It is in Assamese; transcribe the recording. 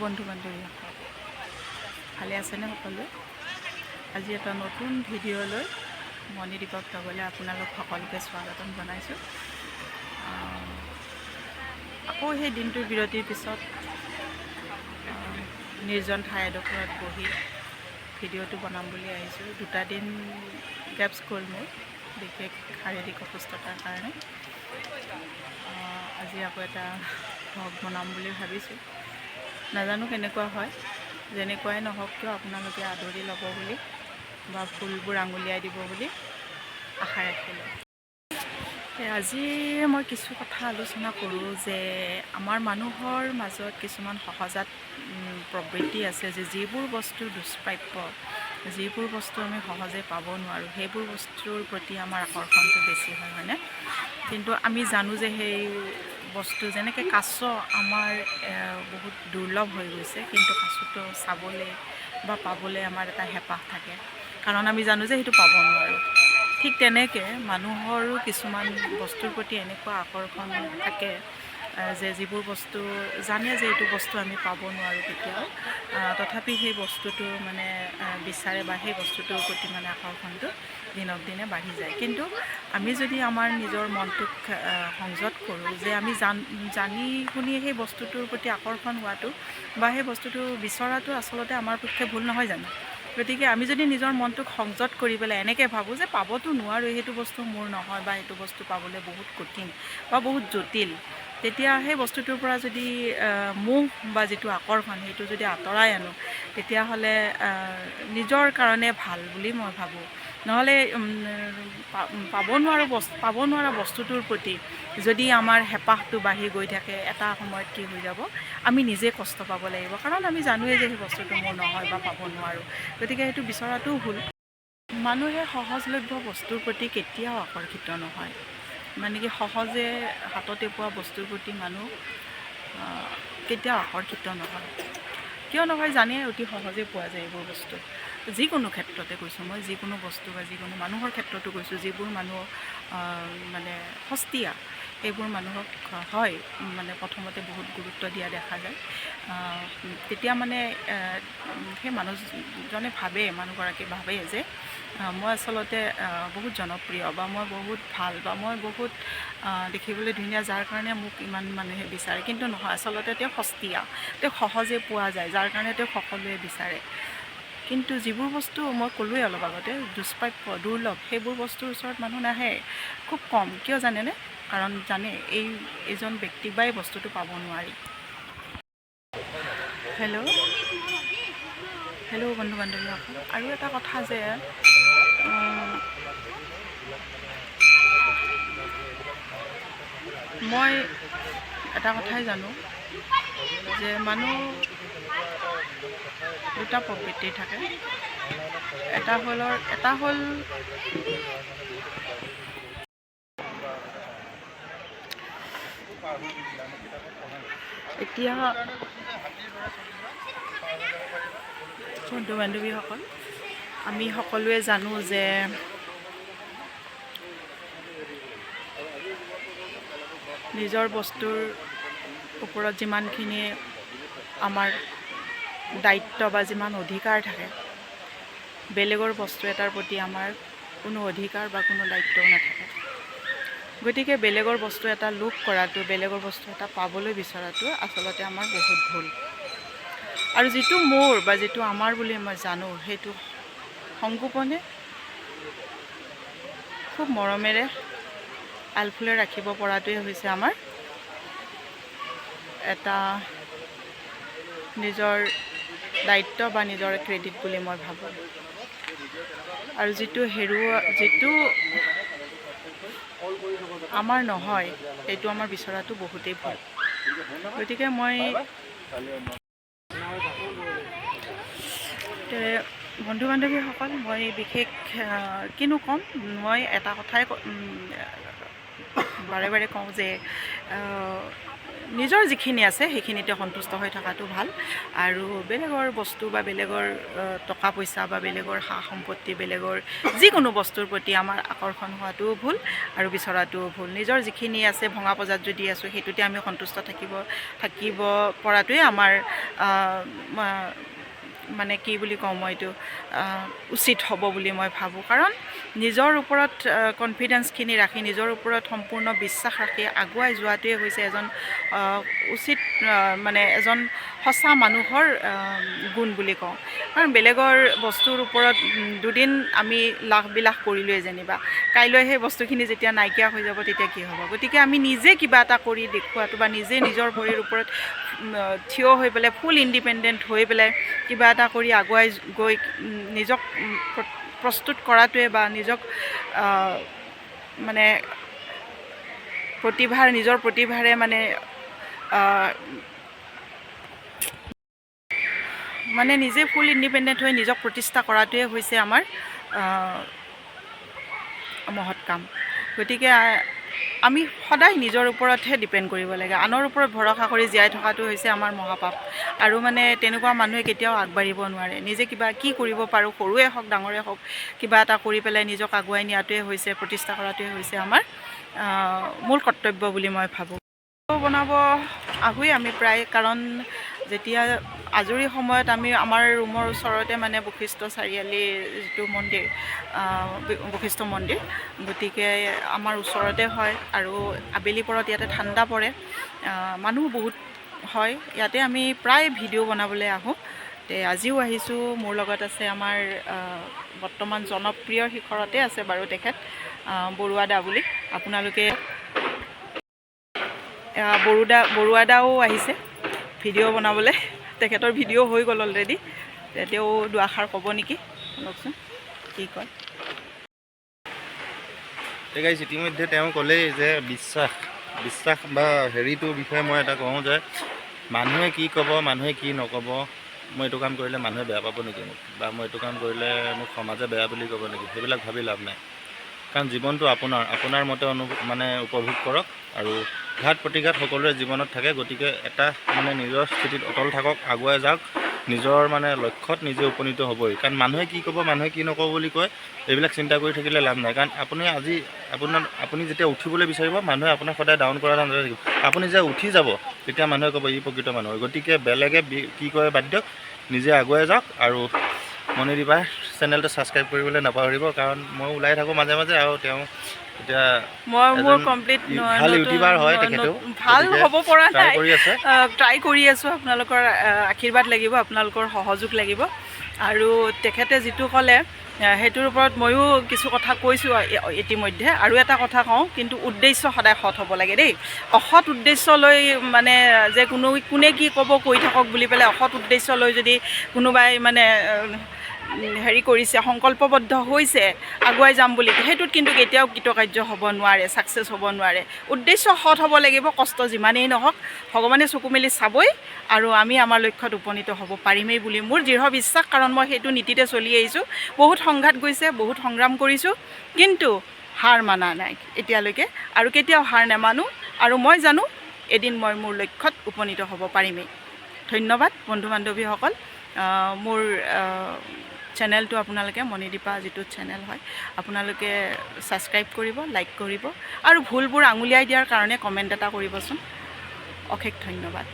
বন্ধু বান্ধৱীসকল, ভালে আছেনে সকলোৱে? আজি এটা নতুন ভিডিঅ'লৈ মণিদীপক ব্লগলৈ আপোনালোক সকলোকে স্বাগতম জনাইছোঁ। আকৌ সেই দিনটোৰ বিৰতিৰ পিছত নিৰ্জন ঠাই এডোখৰত বহি ভিডিঅ'টো বনাম বুলি আহিছোঁ। 2টা দিন গেপছ গ'ল মোৰ বিশেষ শাৰীৰিক অসুস্থতাৰ কাৰণে। আজি আকৌ এটা ভ্লগ বনাম বুলি ভাবিছোঁ। নাজানো কেনেকুৱা হয়, যেনেকুৱাই নহওক কিয় আপোনালোকে আদৰি ল'ব বুলি বা ফুলবোৰ আঙুলিয়াই দিব বুলি আশা ৰাখিলোঁ। আজি মই কিছু কথা আলোচনা কৰোঁ যে আমাৰ মানুহৰ মাজত কিছুমান সহজাত প্ৰবৃত্তি আছে যে যিবোৰ বস্তু দুষ্প্ৰাপ্য, যিবোৰ বস্তু আমি সহজে পাব নোৱাৰোঁ, সেইবোৰ বস্তুৰ প্ৰতি আমাৰ আকৰ্ষণটো বেছি হয়, হয়নে? কিন্তু আমি জানো যে সেই বস্তু যেনেকৈ কাছ আমাৰ বহুত দুৰ্লভ হৈ গৈছে, কিন্তু কাছটো চাবলৈ বা পাবলৈ আমাৰ এটা হেঁপাহ থাকে, কাৰণ আমি জানো যে সেইটো পাব নোৱাৰোঁ। ঠিক তেনেকৈ মানুহৰো কিছুমান বস্তুৰ প্ৰতি এনেকুৱা আকৰ্ষণ থাকে যে যিবোৰ বস্তু জানে যে এইটো বস্তু আমি পাব নোৱাৰোঁ কেতিয়াও, তথাপি সেই বস্তুটো মানে বিচাৰে বা সেই বস্তুটোৰ প্ৰতি মানে আকৰ্ষণটো দিনক দিনে বাঢ়ি যায়। কিন্তু আমি যদি আমাৰ নিজৰ মনটোক সংযত কৰোঁ যে আমি জানি শুনি সেই বস্তুটোৰ প্ৰতি আকৰ্ষণ হোৱাটো বা সেই বস্তুটো বিচৰাটো আচলতে আমাৰ পক্ষে ভুল নহয় জানো? গতিকে আমি যদি নিজৰ মনটোক সংযত কৰি পেলাই এনেকৈ ভাবোঁ যে পাবতো নোৱাৰোঁ, সেইটো বস্তু মোৰ নহয় বা সেইটো বস্তু পাবলৈ বহুত কঠিন বা বহুত জটিল, তেতিয়া সেই বস্তুটোৰ পৰা যদি মোহ বা যিটো আকৰ্ষণ সেইটো যদি আঁতৰাই আনো, তেতিয়াহ'লে নিজৰ কাৰণে ভাল বুলি মই ভাবোঁ। নহ'লে পাব নোৱাৰা বস্তুটোৰ প্ৰতি যদি আমাৰ হেঁপাহটো বাঢ়ি গৈ থাকে, এটা সময়ত কি হৈ যাব, আমি নিজে কষ্ট পাব লাগিব, কাৰণ আমি জানোৱেই যে সেই বস্তুটো মোৰ নহয় বা পাব নোৱাৰোঁ। গতিকে সেইটো বিচৰাটোও ভুল। মানুহে সহজলভ্য বস্তুৰ প্ৰতি কেতিয়াও আকৰ্ষিত নহয়, মানে কি সহজে হাততে পোৱা বস্তুৰ প্ৰতি মানুহ কেতিয়াও আকৰ্ষিত নহয়। কিয় নহয় জানে, অতি সহজে পোৱা যায় এইবোৰ বস্তু। যিকোনো ক্ষেত্ৰতে কৈছোঁ মই, যিকোনো বস্তু বা যিকোনো মানুহৰ ক্ষেত্ৰতো কৈছোঁ, যিবোৰ মানুহ মানে সস্তীয়া, সেইবোৰ মানুহক হয় মানে প্ৰথমতে বহুত গুৰুত্ব দিয়া দেখা যায়। তেতিয়া মানে সেই মানুহজনে মানুহগৰাকীয়ে ভাবে যে মই আচলতে বহুত জনপ্ৰিয় বা মই বহুত ভাল বা মই বহুত দেখিবলৈ ধুনীয়া, যাৰ কাৰণে মোক ইমান মানুহে বিচাৰে। কিন্তু নহয়, আচলতে তেওঁ সস্তীয়া, তেওঁ সহজে পোৱা যায়, যাৰ কাৰণে তেওঁ সকলোৱে বিচাৰে। কিন্তু যিবোৰ বস্তু মই ক'লোৱেই অলপ আগতে দুষ্প্ৰাপ্য, দুৰ্লভ, সেইবোৰ বস্তুৰ ওচৰত মানুহ নাহে, খুব কম। কিয় জানেনে? কাৰণ জানে এইজন ব্যক্তিক বা এই বস্তুটো পাব নোৱাৰি। হেল্ল' বন্ধু বান্ধৱীসকল, আৰু এটা কথা যে মই এটা কথাই জানো যে মানুহ দুটা প্ৰবৃত্তি থাকে। এটা হ'ল এতিয়া বন্ধু বান্ধৱীসকল, আমি সকলোৱে জানো যে নিজৰ বস্তুৰ ওপৰত যিমানখিনি আমাৰ দায়িত্ব বা যিমান অধিকাৰ থাকে, বেলেগৰ বস্তু এটাৰ প্ৰতি আমাৰ কোনো অধিকাৰ বা কোনো দায়িত্বও নাথাকে। গতিকে বেলেগৰ বস্তু এটা লোভ কৰাটো, বেলেগৰ বস্তু এটা পাবলৈ বিচৰাটো আচলতে আমাৰ বহুত ভুল। আৰু যিটো মোৰ বা যিটো আমাৰ বুলি মই জানো, সেইটো সংগোপনে খুব মৰমেৰে আলফুলে ৰাখিব পৰাটোৱে হৈছে আমাৰ এটা নিজৰ দায়িত্ব বা নিজৰ ক্ৰেডিট বুলি মই ভাবোঁ। আৰু যিটো আমাৰ নহয়, সেইটো আমাৰ বিচৰাটো বহুতেই ভুল। গতিকে মই বন্ধু বান্ধৱীসকল, মই বিশেষ কিনো ক'ম, মই এটা কথাই বাৰে বাৰে কওঁ যে নিজৰ যিখিনি আছে সেইখিনিতে সন্তুষ্ট হৈ থকাটো ভাল। আৰু বেলেগৰ বস্তু বা বেলেগৰ টকা পইচা বা বেলেগৰ সা সম্পত্তি, বেলেগৰ যিকোনো বস্তুৰ প্ৰতি আমাৰ আকৰ্ষণ হোৱাটোও ভুল আৰু বিচৰাটোও ভুল। নিজৰ যিখিনি আছে, ভঙা পজাত যদি আছোঁ, সেইটোতে আমি সন্তুষ্ট থাকিব পৰাটোৱে আমাৰ মানে কি বুলি কওঁ মই এইটো উচিত হ'ব বুলি মই ভাবোঁ। কাৰণ নিজৰ ওপৰত কনফিডেঞ্চখিনি ৰাখি নিজৰ ওপৰত সম্পূৰ্ণ বিশ্বাস ৰাখি আগুৱাই যোৱাটোৱে হৈছে এজন উচিত মানে এজন সঁচা মানুহৰ গুণ বুলি কওঁ। কাৰণ বেলেগৰ বস্তুৰ ওপৰত দুদিন আমি লাখ বিলাস কৰিলোৱে যেনিবা, কাইলৈ সেই বস্তুখিনি যেতিয়া নাইকিয়া হৈ যাব তেতিয়া কি হ'ব। গতিকে আমি নিজে কিবা এটা কৰি দেখুৱাটো বা নিজে নিজৰ ভৰিৰ ওপৰত থিয় হৈ পেলাই ফুল ইণ্ডিপেণ্ডেণ্ট হৈ পেলাই কিবা এটা কৰি আগুৱাই গৈ নিজক প্ৰস্তুত কৰাটোৱে বা নিজক মানে নিজৰ প্ৰতিভাৰে মানে নিজে ফুল ইণ্ডিপেণ্ডেণ্ট হৈ নিজক প্ৰতিষ্ঠা কৰাটোৱে হৈছে আমাৰ মহৎ কাম। গতিকে আমি সদায় নিজৰ ওপৰতহে ডিপেণ্ড কৰিব লাগে। আনৰ ওপৰত ভৰসা কৰি জীয়াই থকাটো হৈছে আমাৰ মহাপাপ। আৰু মানে তেনেকুৱা মানুহে কেতিয়াও আগবাঢ়িব নোৱাৰে। নিজে কিবা কি কৰিব পাৰোঁ, সৰুৱে হওক ডাঙৰে হওক, কিবা এটা কৰি পেলাই নিজক আগুৱাই নিয়াটোৱে হৈছে, প্ৰতিষ্ঠা কৰাটোৱে হৈছে আমাৰ মূল কৰ্তব্য বুলি মই ভাবোঁ। বনাব আহোঁৱেই আমি প্ৰায়, কাৰণ যেতিয়া আজৰি সময়ত আমি আমাৰ ৰুমৰ ওচৰতে মানে বশিষ্ঠ চাৰিআলিৰ যিটো মন্দিৰ, বশিষ্ঠ মন্দিৰ, গতিকে আমাৰ ওচৰতে হয় আৰু আবেলি পৰত ইয়াতে ঠাণ্ডা পৰে, মানুহ বহুত হয়। ইয়াতে আমি প্ৰায় ভিডিঅ' বনাবলৈ আহোঁ। আজিও আহিছোঁ। মোৰ লগত আছে আমাৰ বৰ্তমান জনপ্ৰিয় শিখৰতে আছে বাৰু তেখেত, বৰুৱা দা বুলি। আপোনালোকে বৰুৱা দাও আহিছে ভিডিঅ' বনাবলৈ। তেখেতৰ ভিডিঅ' হৈ গ'ল অলৰেডি। তেওঁ দুআষাৰ ক'ব নেকি, শুনকচোন কি কয়। ইতিমধ্যে তেওঁ ক'লেই যে বিশ্বাস বা হেৰিটোৰ বিষয়ে মই এটা কওঁ যে মানুহে কি ক'ব, মানুহে কি নক'ব, মই এইটো কাম কৰিলে মানুহে বেয়া পাব নেকি মোক, বা মই এইটো কাম কৰিলে মোক সমাজে বেয়া বুলি ক'ব নেকি, সেইবিলাক ভাবি লাভ নাই। কাৰণ জীৱনটো আপোনাৰ মতে উপভোগ কৰক। আৰু ঘাত প্ৰতিঘাত সকলোৰে জীৱনত থাকে। গতিকে এটা নিজৰ স্থিতিত অটল থাকক, আগুৱাই যাওক, নিজৰ লক্ষ্যত নিজে উপনীত হ'বই। কাৰণ মানুহে কি ক'ব, মানুহে কি নক'ব বুলি কয়, এইবিলাক চিন্তা কৰি থাকিলে লাভ নাই। কাৰণ আপুনি যেতিয়া উঠিবলৈ বিচাৰিব, মানুহে আপোনাক সদায় ডাউন কৰা ধান্দা থাকিব। আপুনি যেতিয়া উঠি যাব তেতিয়া মানুহে ক'ব ই প্ৰকৃত মানুহ। গতিকে বেলেগে কি কয় বাদ দিয়ক, নিজে আগুৱাই যাওক। আৰু মণিদীপাৰ চেনেলটো ছাবস্ক্ৰাইব কৰিবলৈ নাপাহৰিব, কাৰণ মই ওলাই থাকোঁ মাজে মাজে। আৰু তেওঁ এতিয়া মোৰ কমপ্লিট ভাল ইউটিউবাৰ হয়, তেখেতেও ভাল হ'ব পৰা নাই, ট্ৰাই কৰি আছোঁ। আপোনালোকৰ আশীৰ্বাদ লাগিব, আপোনালোকৰ সহযোগ লাগিব। আৰু তেখেতে যিটো ক'লে সেইটোৰ ওপৰত ময়ো কিছু কথা কৈছোঁ ইতিমধ্যে। আৰু এটা কথা কওঁ, কিন্তু উদ্দেশ্য সদায় সৎ হ'ব লাগে দেই। অসৎ উদ্দেশ্য লৈ যে কোনে কি ক'ব কৈ থাকক বুলি পেলাই অসৎ উদ্দেশ্য লৈ যদি কোনোবাই হেৰি কৰিছে, সংকল্পবদ্ধ হৈছে আগুৱাই যাম বুলি, সেইটোত কিন্তু কেতিয়াও কৃতকাৰ্য হ'ব নোৱাৰে, ছাকচেছ হ'ব নোৱাৰে। উদ্দেশ্য সৎ হ'ব লাগিব। কষ্ট যিমানেই নহওক ভগৱানে চকু মেলি চাবই, আৰু আমি আমাৰ লক্ষ্যত উপনীত হ'ব পাৰিমেই বুলি মোৰ দৃঢ় বিশ্বাস। কাৰণ মই সেইটো নীতিতে চলি আহিছোঁ। বহুত সংঘাত গৈছে, বহুত সংগ্ৰাম কৰিছোঁ, কিন্তু হাৰ মানা নাই এতিয়ালৈকে, আৰু কেতিয়াও হাৰ নেমানো। আৰু মই জানো এদিন মই মোৰ লক্ষ্যত উপনীত হ'ব পাৰিমেই। ধন্যবাদ বন্ধু বান্ধৱীসকল। মোৰ চেনেলটো আপোনালোকে মণিদীপা যিটো চেনেল হয়, আপোনালোকে ছাবস্ক্ৰাইব কৰিব, লাইক কৰিব, আৰু ভুলবোৰ আঙুলিয়াই দিয়াৰ কাৰণে কমেণ্ট এটা কৰিবচোন। অশেষ ধন্যবাদ।